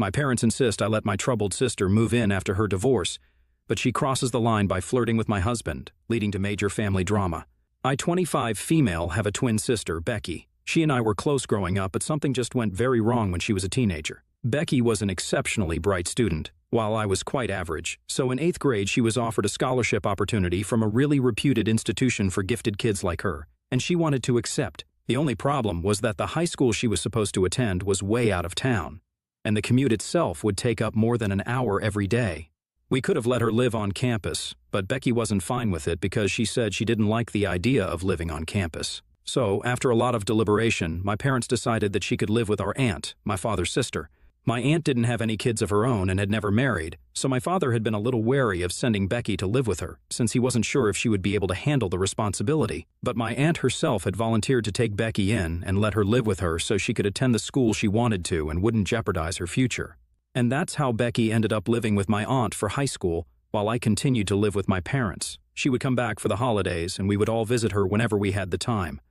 My parents insist I let my troubled sister move in after her divorce, but she crosses the line by flirting with my husband, leading to major family drama. I, 25 female, have a twin sister, Becky. She and I were close growing up, but something just went very wrong when she was a teenager. Becky was an exceptionally bright student, while I was quite average, so in 8th grade she was offered a scholarship opportunity from a really reputed institution for gifted kids like her, and she wanted to accept. The only problem was that the high school she was supposed to attend was way out of town, and the commute itself would take up more than an hour every day. We could have let her live on campus, but Becky wasn't fine with it because she said she didn't like the idea of living on campus. So, after a lot of deliberation, my parents decided that she could live with our aunt, my father's sister. My aunt didn't have any kids of her own and had never married, so my father had been a little wary of sending Becky to live with her, since he wasn't sure if she would be able to handle the responsibility. But my aunt herself had volunteered to take Becky in and let her live with her so she could attend the school she wanted to and wouldn't jeopardize her future. And that's how Becky ended up living with my aunt for high school, while I continued to live with my parents. She would come back for the holidays, and we would all visit her whenever we had the time.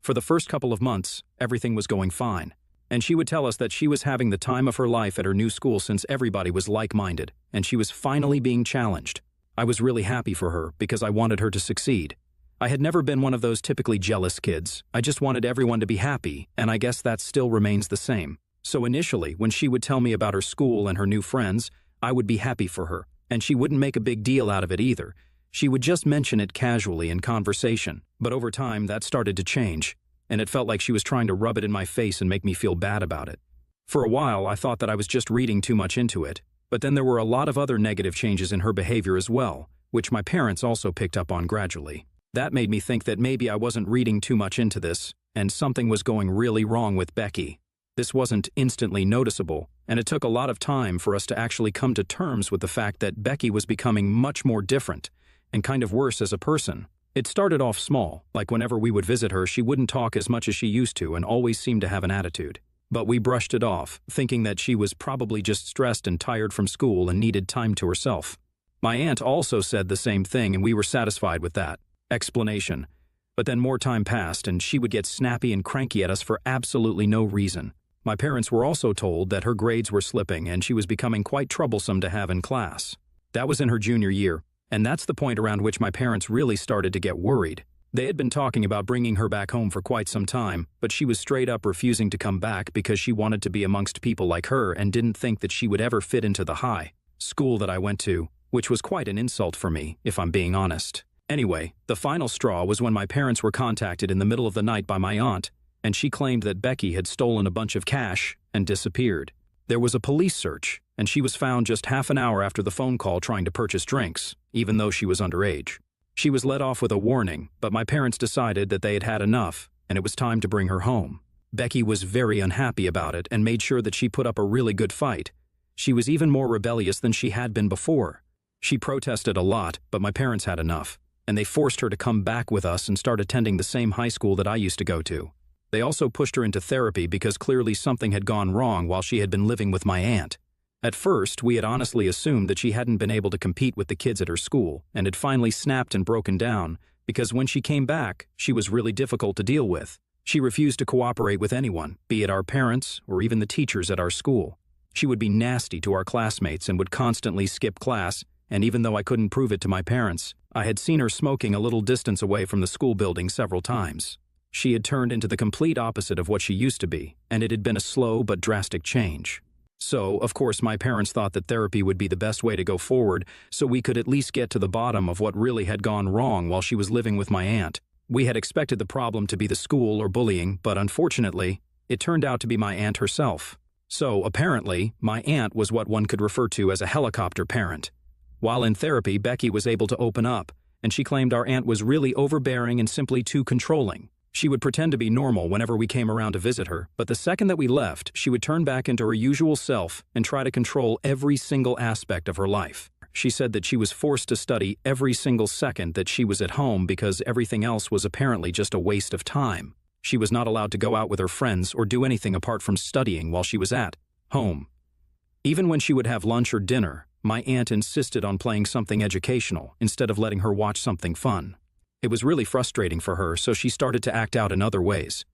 For the first couple of months, everything was going fine, and she would tell us that she was having the time of her life at her new school since everybody was like-minded, and she was finally being challenged. I was really happy for her because I wanted her to succeed. I had never been one of those typically jealous kids. I just wanted everyone to be happy, and I guess that still remains the same. So initially, when she would tell me about her school and her new friends, I would be happy for her, and she wouldn't make a big deal out of it either. She would just mention it casually in conversation, but over time that started to change, and it felt like she was trying to rub it in my face and make me feel bad about it. For a while, I thought that I was just reading too much into it, but then there were a lot of other negative changes in her behavior as well, which my parents also picked up on gradually. That made me think that maybe I wasn't reading too much into this, and something was going really wrong with Becky. This wasn't instantly noticeable, and it took a lot of time for us to actually come to terms with the fact that Becky was becoming much more different, and kind of worse as a person. It started off small, like whenever we would visit her, she wouldn't talk as much as she used to and always seemed to have an attitude. But we brushed it off, thinking that she was probably just stressed and tired from school and needed time to herself. My aunt also said the same thing, and we were satisfied with that explanation. But then more time passed, and she would get snappy and cranky at us for absolutely no reason. My parents were also told that her grades were slipping and she was becoming quite troublesome to have in class. That was in her junior year, and that's the point around which my parents really started to get worried. They had been talking about bringing her back home for quite some time, but she was straight up refusing to come back because she wanted to be amongst people like her and didn't think that she would ever fit into the high school that I went to, which was quite an insult for me, if I'm being honest. Anyway, the final straw was when my parents were contacted in the middle of the night by my aunt, and she claimed that Becky had stolen a bunch of cash and disappeared. There was a police search, and she was found just half an hour after the phone call trying to purchase drinks, even though she was underage. She was let off with a warning, but my parents decided that they had had enough, and it was time to bring her home. Becky was very unhappy about it and made sure that she put up a really good fight. She was even more rebellious than she had been before. She protested a lot, but my parents had enough, and they forced her to come back with us and start attending the same high school that I used to go to. They also pushed her into therapy because clearly something had gone wrong while she had been living with my aunt. At first, we had honestly assumed that she hadn't been able to compete with the kids at her school and had finally snapped and broken down because when she came back, she was really difficult to deal with. She refused to cooperate with anyone, be it our parents or even the teachers at our school. She would be nasty to our classmates and would constantly skip class, and even though I couldn't prove it to my parents, I had seen her smoking a little distance away from the school building several times. She had turned into the complete opposite of what she used to be, and it had been a slow but drastic change. So, of course, my parents thought that therapy would be the best way to go forward so we could at least get to the bottom of what really had gone wrong while she was living with my aunt. We had expected the problem to be the school or bullying, but unfortunately, it turned out to be my aunt herself. So, apparently, my aunt was what one could refer to as a helicopter parent. While in therapy, Becky was able to open up, and she claimed our aunt was really overbearing and simply too controlling. She would pretend to be normal whenever we came around to visit her, but the second that we left, she would turn back into her usual self and try to control every single aspect of her life. She said that she was forced to study every single second that she was at home because everything else was apparently just a waste of time. She was not allowed to go out with her friends or do anything apart from studying while she was at home. Even when she would have lunch or dinner, my aunt insisted on playing something educational instead of letting her watch something fun. It was really frustrating for her, so she started to act out in other ways.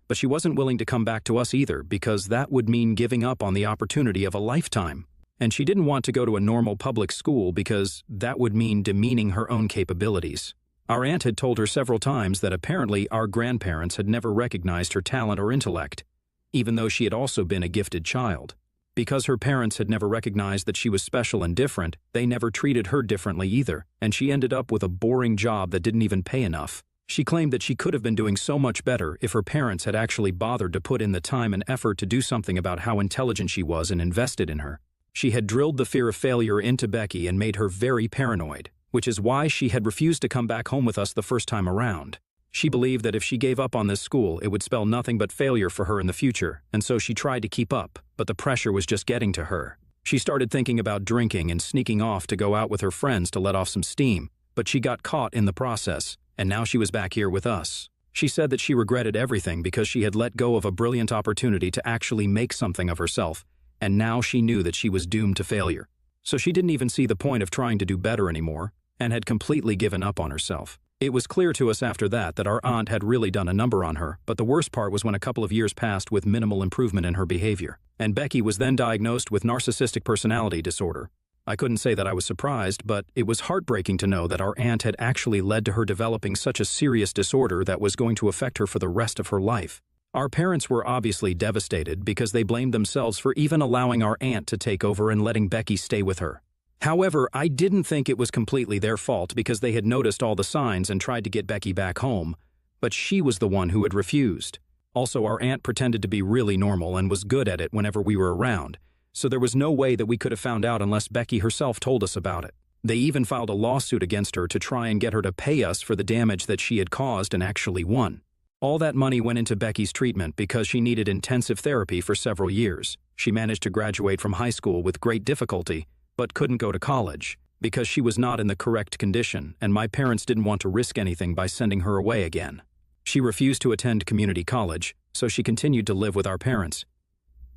But she wasn't willing to come back to us either because that would mean giving up on the opportunity of a lifetime. And she didn't want to go to a normal public school because that would mean demeaning her own capabilities. Our aunt had told her several times that apparently our grandparents had never recognized her talent or intellect, even though she had also been a gifted child. Because her parents had never recognized that she was special and different, they never treated her differently either, and she ended up with a boring job that didn't even pay enough. She claimed that she could have been doing so much better if her parents had actually bothered to put in the time and effort to do something about how intelligent she was and invested in her. She had drilled the fear of failure into Becky and made her very paranoid, which is why she had refused to come back home with us the first time around. She believed that if she gave up on this school, it would spell nothing but failure for her in the future, and so she tried to keep up, but the pressure was just getting to her. She started thinking about drinking and sneaking off to go out with her friends to let off some steam, but she got caught in the process, and now she was back here with us. She said that she regretted everything because she had let go of a brilliant opportunity to actually make something of herself, and now she knew that she was doomed to failure. So she didn't even see the point of trying to do better anymore, and had completely given up on herself. It was clear to us after that our aunt had really done a number on her, but the worst part was when a couple of years passed with minimal improvement in her behavior, and Becky was then diagnosed with narcissistic personality disorder. I couldn't say that I was surprised, but it was heartbreaking to know that our aunt had actually led to her developing such a serious disorder that was going to affect her for the rest of her life. Our parents were obviously devastated because they blamed themselves for even allowing our aunt to take over and letting Becky stay with her. However, I didn't think it was completely their fault because they had noticed all the signs and tried to get Becky back home, but she was the one who had refused. Also, our aunt pretended to be really normal and was good at it whenever we were around, so there was no way that we could have found out unless Becky herself told us about it. They even filed a lawsuit against her to try and get her to pay us for the damage that she had caused and actually won. All that money went into Becky's treatment because she needed intensive therapy for several years. She managed to graduate from high school with great difficulty, but couldn't go to college because she was not in the correct condition, and my parents didn't want to risk anything by sending her away again. She refused to attend community college, so she continued to live with our parents.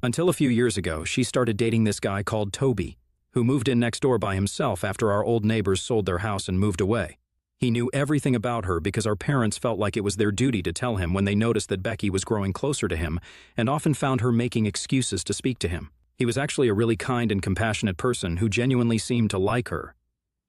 Until a few years ago, she started dating this guy called Toby, who moved in next door by himself after our old neighbors sold their house and moved away. He knew everything about her because our parents felt like it was their duty to tell him when they noticed that Becky was growing closer to him and often found her making excuses to speak to him. He was actually a really kind and compassionate person who genuinely seemed to like her.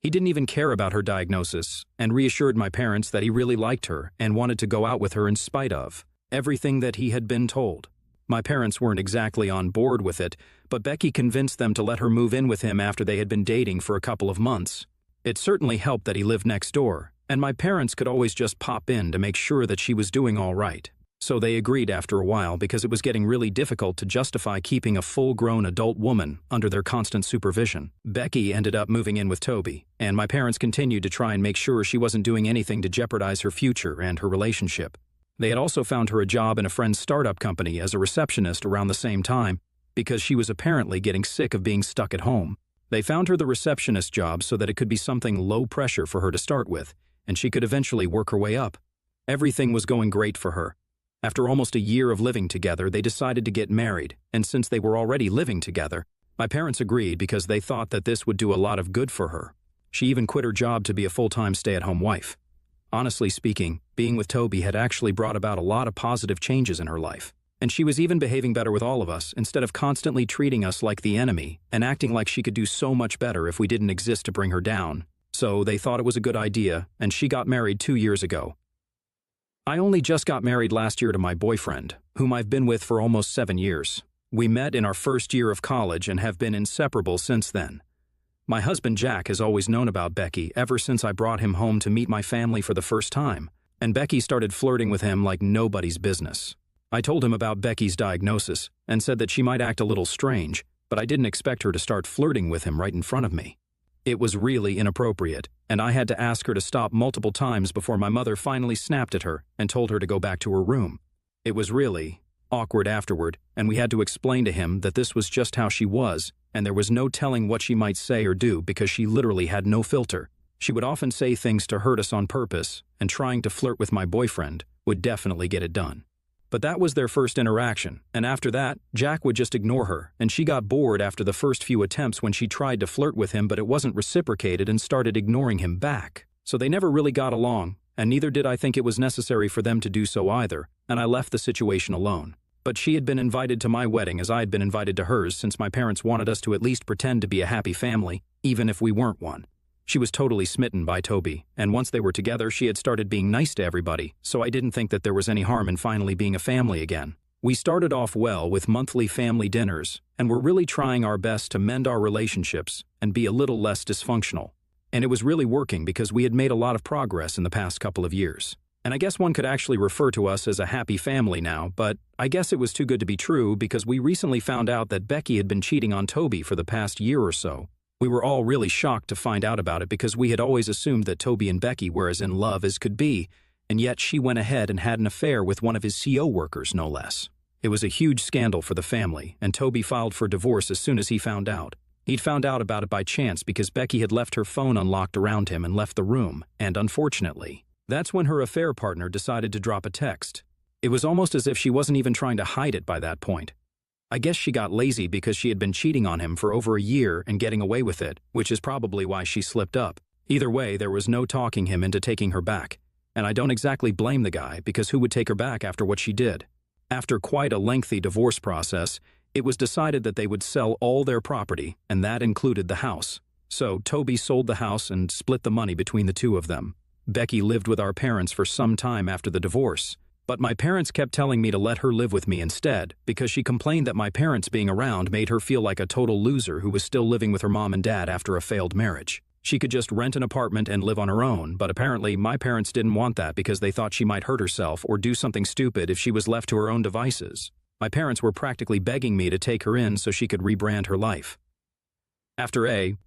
He didn't even care about her diagnosis and reassured my parents that he really liked her and wanted to go out with her in spite of everything that he had been told. My parents weren't exactly on board with it, but Becky convinced them to let her move in with him after they had been dating for a couple of months. It certainly helped that he lived next door, and my parents could always just pop in to make sure that she was doing all right. So they agreed after a while because it was getting really difficult to justify keeping a full-grown adult woman under their constant supervision. Becky ended up moving in with Toby, and my parents continued to try and make sure she wasn't doing anything to jeopardize her future and her relationship. They had also found her a job in a friend's startup company as a receptionist around the same time because she was apparently getting sick of being stuck at home. They found her the receptionist job so that it could be something low pressure for her to start with, and she could eventually work her way up. Everything was going great for her. After almost a year of living together, they decided to get married, and since they were already living together, my parents agreed because they thought that this would do a lot of good for her. She even quit her job to be a full-time stay-at-home wife. Honestly speaking, being with Toby had actually brought about a lot of positive changes in her life, and she was even behaving better with all of us instead of constantly treating us like the enemy and acting like she could do so much better if we didn't exist to bring her down. So they thought it was a good idea, and she got married 2 years ago. I only just got married last year to my boyfriend, whom I've been with for almost 7 years. We met in our first year of college and have been inseparable since then. My husband Jack has always known about Becky ever since I brought him home to meet my family for the first time, and Becky started flirting with him like nobody's business. I told him about Becky's diagnosis and said that she might act a little strange, but I didn't expect her to start flirting with him right in front of me. It was really inappropriate, and I had to ask her to stop multiple times before my mother finally snapped at her and told her to go back to her room. It was really awkward afterward, and we had to explain to him that this was just how she was, and there was no telling what she might say or do because she literally had no filter. She would often say things to hurt us on purpose, and trying to flirt with my boyfriend would definitely get it done. But that was their first interaction, and after that, Jack would just ignore her, and she got bored after the first few attempts when she tried to flirt with him, but it wasn't reciprocated and started ignoring him back. So they never really got along, and neither did I think it was necessary for them to do so either, and I left the situation alone. But she had been invited to my wedding as I had been invited to hers, since my parents wanted us to at least pretend to be a happy family, even if we weren't one. She was totally smitten by Toby, and once they were together, she had started being nice to everybody, so I didn't think that there was any harm in finally being a family again. We started off well with monthly family dinners, and were really trying our best to mend our relationships and be a little less dysfunctional. And it was really working because we had made a lot of progress in the past couple of years. And I guess one could actually refer to us as a happy family now, but I guess it was too good to be true because we recently found out that Becky had been cheating on Toby for the past year or so. We were all really shocked to find out about it because we had always assumed that Toby and Becky were as in love as could be, and yet she went ahead and had an affair with one of his CO workers, no less. It was a huge scandal for the family, and Toby filed for divorce as soon as he found out. He'd found out about it by chance because Becky had left her phone unlocked around him and left the room, and unfortunately, that's when her affair partner decided to drop a text. It was almost as if she wasn't even trying to hide it by that point. I guess she got lazy because she had been cheating on him for over a year and getting away with it, which is probably why she slipped up. Either way, there was no talking him into taking her back. And I don't exactly blame the guy, because who would take her back after what she did? After quite a lengthy divorce process, it was decided that they would sell all their property, and that included the house. So Toby sold the house and split the money between the two of them. Becky lived with our parents for some time after the divorce, but my parents kept telling me to let her live with me instead because she complained that my parents being around made her feel like a total loser who was still living with her mom and dad after a failed marriage. She could just rent an apartment and live on her own, but apparently my parents didn't want that because they thought she might hurt herself or do something stupid if she was left to her own devices. My parents were practically begging me to take her in so she could rebrand her life.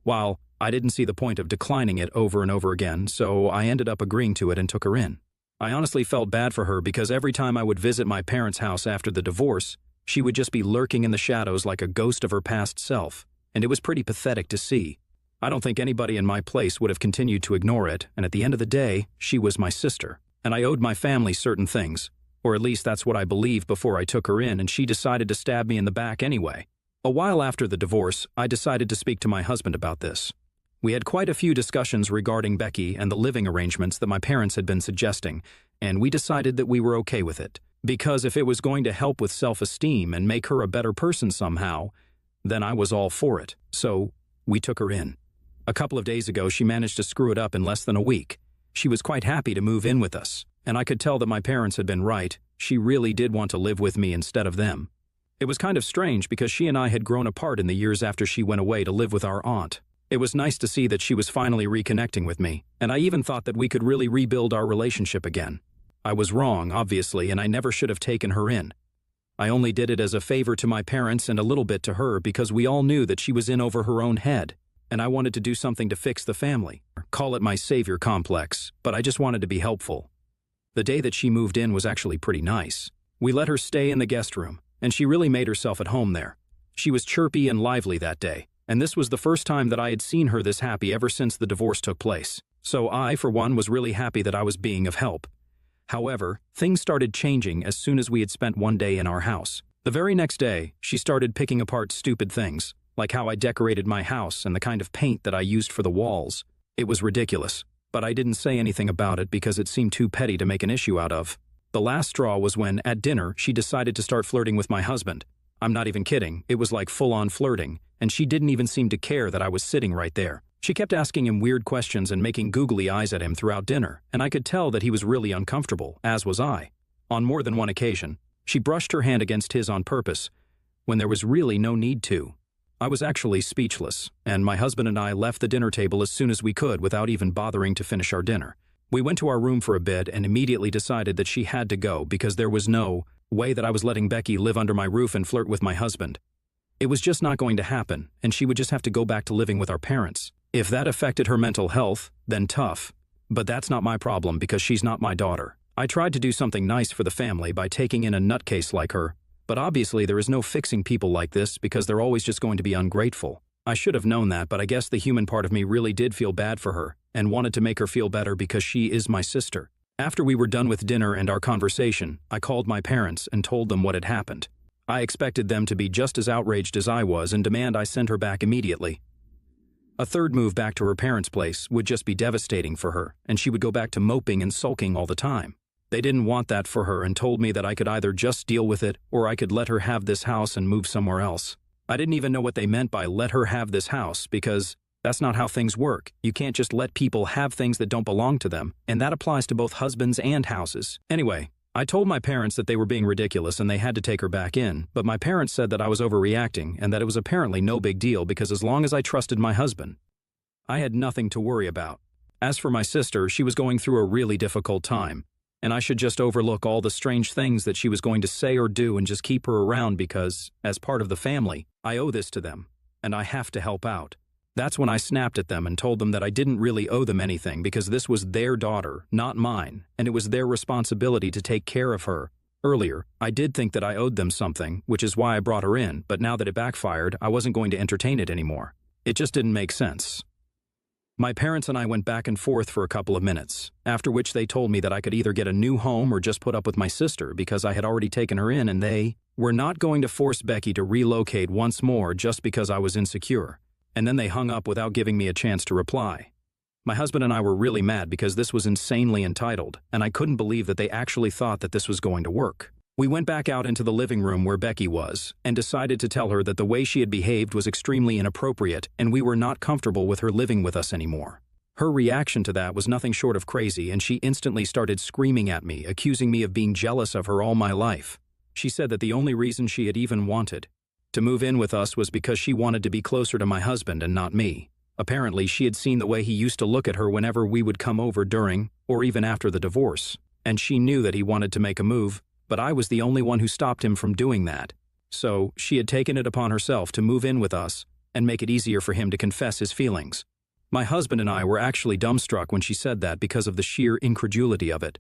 While I didn't see the point of declining it over and over again, so I ended up agreeing to it and took her in. I honestly felt bad for her because every time I would visit my parents' house after the divorce, she would just be lurking in the shadows like a ghost of her past self, and it was pretty pathetic to see. I don't think anybody in my place would have continued to ignore it, and at the end of the day, she was my sister, and I owed my family certain things, or at least that's what I believed before I took her in, and she decided to stab me in the back anyway. A while after the divorce, I decided to speak to my husband about this. We had quite a few discussions regarding Becky and the living arrangements that my parents had been suggesting, and we decided that we were okay with it. Because if it was going to help with self-esteem and make her a better person somehow, then I was all for it. So, we took her in. A couple of days ago, she managed to screw it up in less than a week. She was quite happy to move in with us, and I could tell that my parents had been right. She really did want to live with me instead of them. It was kind of strange because she and I had grown apart in the years after she went away to live with our aunt. It was nice to see that she was finally reconnecting with me, and I even thought that we could really rebuild our relationship again. I was wrong, obviously, and I never should have taken her in. I only did it as a favor to my parents and a little bit to her because we all knew that she was in over her own head, and I wanted to do something to fix the family. Call it my savior complex, but I just wanted to be helpful. The day that she moved in was actually pretty nice. We let her stay in the guest room, and she really made herself at home there. She was chirpy and lively that day, and this was the first time that I had seen her this happy ever since the divorce took place. So I, for one, was really happy that I was being of help. However, things started changing as soon as we had spent one day in our house. The very next day, she started picking apart stupid things, like how I decorated my house and the kind of paint that I used for the walls. It was ridiculous, but I didn't say anything about it because it seemed too petty to make an issue out of. The last straw was when, at dinner, she decided to start flirting with my husband. I'm not even kidding, it was like full-on flirting, and she didn't even seem to care that I was sitting right there. She kept asking him weird questions and making googly eyes at him throughout dinner, and I could tell that he was really uncomfortable, as was I. On more than one occasion, she brushed her hand against his on purpose, when there was really no need to. I was actually speechless, and my husband and I left the dinner table as soon as we could without even bothering to finish our dinner. We went to our room for a bit and immediately decided that she had to go because there was no way that I was letting Becky live under my roof and flirt with my husband. It was just not going to happen, and she would just have to go back to living with our parents. If that affected her mental health, then tough. But that's not my problem because she's not my daughter. I tried to do something nice for the family by taking in a nutcase like her, but obviously there is no fixing people like this because they're always just going to be ungrateful. I should have known that, but I guess the human part of me really did feel bad for her and wanted to make her feel better because she is my sister. After we were done with dinner and our conversation, I called my parents and told them what had happened. I expected them to be just as outraged as I was and demand I send her back immediately. A third move back to her parents' place would just be devastating for her, and she would go back to moping and sulking all the time. They didn't want that for her and told me that I could either just deal with it or I could let her have this house and move somewhere else. I didn't even know what they meant by let her have this house because that's not how things work. You can't just let people have things that don't belong to them, and that applies to both husbands and houses. Anyway, I told my parents that they were being ridiculous and they had to take her back in, but my parents said that I was overreacting and that it was apparently no big deal because as long as I trusted my husband, I had nothing to worry about. As for my sister, she was going through a really difficult time, and I should just overlook all the strange things that she was going to say or do and just keep her around because, as part of the family, I owe this to them, and I have to help out. That's when I snapped at them and told them that I didn't really owe them anything because this was their daughter, not mine, and it was their responsibility to take care of her. Earlier, I did think that I owed them something, which is why I brought her in, but now that it backfired, I wasn't going to entertain it anymore. It just didn't make sense. My parents and I went back and forth for a couple of minutes, after which they told me that I could either get a new home or just put up with my sister because I had already taken her in and they were not going to force Becky to relocate once more just because I was insecure. And then they hung up without giving me a chance to reply. My husband and I were really mad because this was insanely entitled, and I couldn't believe that they actually thought that this was going to work. We went back out into the living room where Becky was and decided to tell her that the way she had behaved was extremely inappropriate and we were not comfortable with her living with us anymore. Her reaction to that was nothing short of crazy and she instantly started screaming at me, accusing me of being jealous of her all my life. She said that the only reason she had even wanted to move in with us was because she wanted to be closer to my husband and not me. Apparently, she had seen the way he used to look at her whenever we would come over during or even after the divorce, and she knew that he wanted to make a move, but I was the only one who stopped him from doing that. So, she had taken it upon herself to move in with us and make it easier for him to confess his feelings. My husband and I were actually dumbstruck when she said that because of the sheer incredulity of it.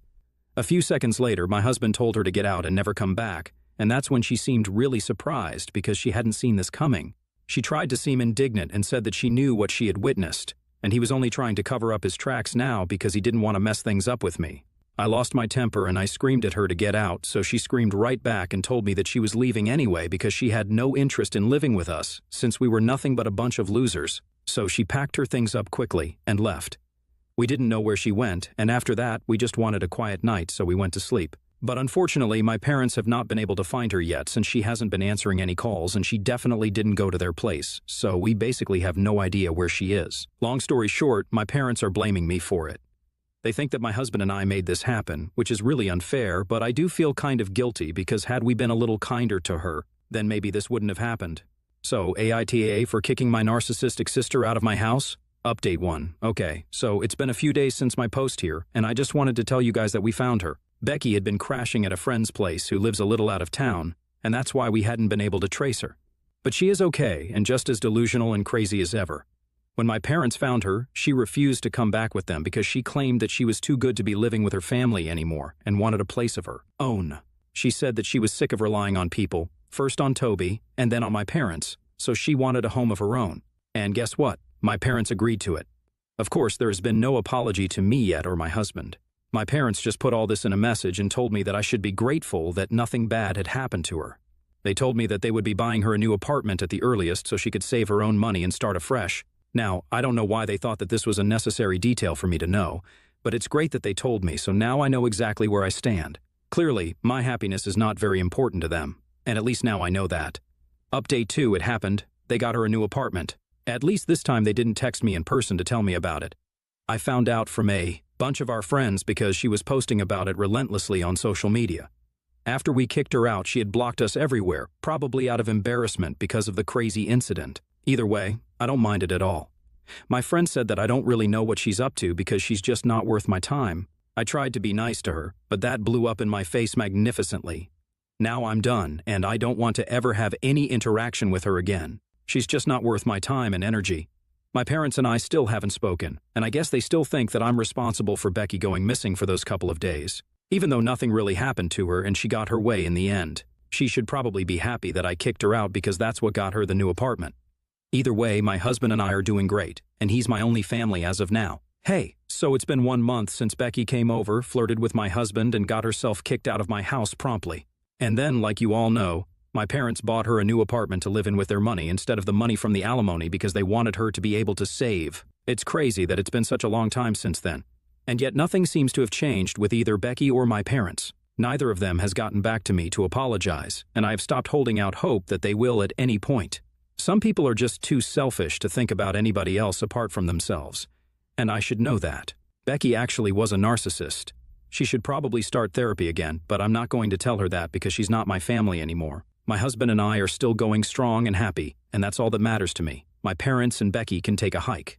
A few seconds later, my husband told her to get out and never come back, and that's when she seemed really surprised because she hadn't seen this coming. She tried to seem indignant and said that she knew what she had witnessed, and he was only trying to cover up his tracks now because he didn't want to mess things up with me. I lost my temper and I screamed at her to get out, so she screamed right back and told me that she was leaving anyway because she had no interest in living with us since we were nothing but a bunch of losers. So she packed her things up quickly and left. We didn't know where she went, and after that, we just wanted a quiet night, so we went to sleep. But unfortunately, my parents have not been able to find her yet since she hasn't been answering any calls and she definitely didn't go to their place, so we basically have no idea where she is. Long story short, my parents are blaming me for it. They think that my husband and I made this happen, which is really unfair, but I do feel kind of guilty because had we been a little kinder to her, then maybe this wouldn't have happened. So, AITA for kicking my narcissistic sister out of my house? Update 1. Okay, so it's been a few days since my post here, and I just wanted to tell you guys that we found her. Becky had been crashing at a friend's place who lives a little out of town, and that's why we hadn't been able to trace her. But she is okay and just as delusional and crazy as ever. When my parents found her, she refused to come back with them because she claimed that she was too good to be living with her family anymore and wanted a place of her own. She said that she was sick of relying on people, first on Toby and then on my parents, so she wanted a home of her own. And guess what? My parents agreed to it. Of course, there has been no apology to me yet or my husband. My parents just put all this in a message and told me that I should be grateful that nothing bad had happened to her. They told me that they would be buying her a new apartment at the earliest so she could save her own money and start afresh. Now, I don't know why they thought that this was a necessary detail for me to know, but it's great that they told me, so now I know exactly where I stand. Clearly, my happiness is not very important to them, and at least now I know that. Update 2, it happened. They got her a new apartment. At least this time they didn't text me in person to tell me about it. I found out from a bunch of our friends because she was posting about it relentlessly on social media. After we kicked her out, she had blocked us everywhere, probably out of embarrassment because of the crazy incident. Either way, I don't mind it at all. My friend said that I don't really know what she's up to because she's just not worth my time. I tried to be nice to her, but that blew up in my face magnificently. Now I'm done, and I don't want to ever have any interaction with her again. She's just not worth my time and energy. My parents and I still haven't spoken, and I guess they still think that I'm responsible for Becky going missing for those couple of days. Even though nothing really happened to her and she got her way in the end. She should probably be happy that I kicked her out because that's what got her the new apartment. Either way, my husband and I are doing great, and he's my only family as of now. Hey, so it's been 1 month since Becky came over, flirted with my husband, and got herself kicked out of my house promptly. And then, like you all know, my parents bought her a new apartment to live in with their money instead of the money from the alimony because they wanted her to be able to save. It's crazy that it's been such a long time since then. And yet nothing seems to have changed with either Becky or my parents. Neither of them has gotten back to me to apologize, and I have stopped holding out hope that they will at any point. Some people are just too selfish to think about anybody else apart from themselves. And I should know that. Becky actually was a narcissist. She should probably start therapy again, but I'm not going to tell her that because she's not my family anymore. My husband and I are still going strong and happy, and that's all that matters to me. My parents and Becky can take a hike.